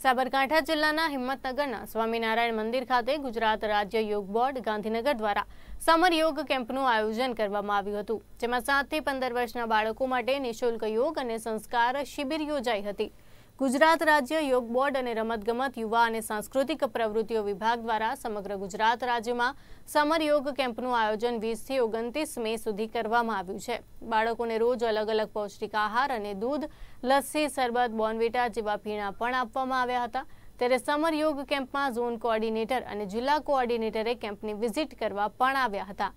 સાબરકાંઠા જિલ્લાના હિંમતનગરના સ્વામિનારાયણ મંદિર ખાતે ગુજરાત રાજ્ય યોગ બોર્ડ ગાંધીનગર દ્વારા સમર યોગ કેમ્પનું આયોજન કરવામાં આવ્યું હતું, જેમાં 7 થી 15 વર્ષના બાળકો માટે નિઃશુલ્ક યોગ અને સંસ્કાર શિબિર યોજાઈ હતી। ગુજરાત રાજ્ય યોગ બોર્ડ અને રમતગમત, યુવા અને સાંસ્કૃતિક પ્રવૃત્તિઓ વિભાગ દ્વારા સમગ્ર ગુજરાત રાજ્યમાં સમર યોગ કેમ્પનું આયોજન 20 થી 29 મે સુધી કરવામાં આવ્યું છે। બાળકોને રોજ અલગ અલગ પૌષ્ટિક આહાર અને દૂધ, લસ્સી, શરબત, બોર્નવિટા જેવા પીણા પણ આપવામાં આવ્યા હતા। ત્યારે સમર યોગ કેમ્પમાં ઝોન કોઓર્ડિનેટર અને જિલ્લા કોઓર્ડિનેટરે કેમ્પની વિઝિટ કરવા પણ આવ્યા હતા।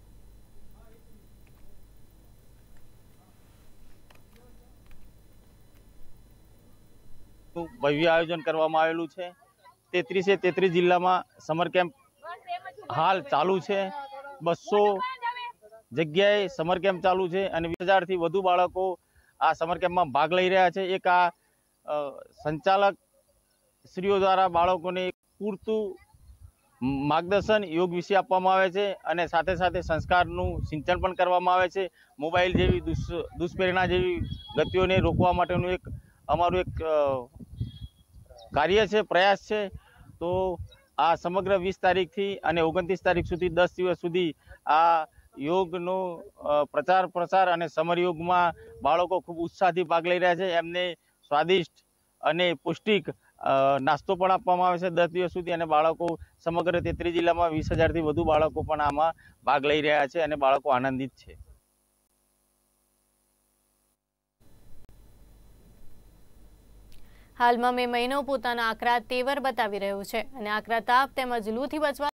भव्य आयोजन करवामां आवेलुं छे। 33 जिल्लामां समर केम्प हाल चालू है। 200 जग्याए समर केम्प चालू है और 20,000 थी वधु बाळको आ समर केम्प में भाग लई रह्या छे। एक आ संचालक श्रीओ द्वारा बाळकोने पूरतुं मार्गदर्शन योग विषय आपवामां आवे छे अने साथे साथे संस्कारनुं सिंचन पण करवामां आवे छे। मोबाइल जेवी दुष्प्रेरणा जेवी गतिओने रोकवा माटेनुं एक अमारुं एक कार्य है, प्रयास है। तो आ समग्र 20 तारीख थी अने 29 तारीख सुधी 10 दिवस सुधी आ योगनो प्रचार प्रसार अने समर योग में बाळको खूब उत्साहथी भाग लई रह्या छे। एमने स्वादिष्ट अने पौष्टिक नास्तो पण आपवामां आवे छे 10 दिवस सुधी अने बाळको समग्र 33 जिल्लामां 20,000 थी वधु बाळको पण आमां भाग लई रह्या छे अने बाळको आनंदित छे। हाल में मे महीनो पोताना आकरा तेवर बतावी रह्यो छे अने आकरा ताप तेमज लूथी बचवा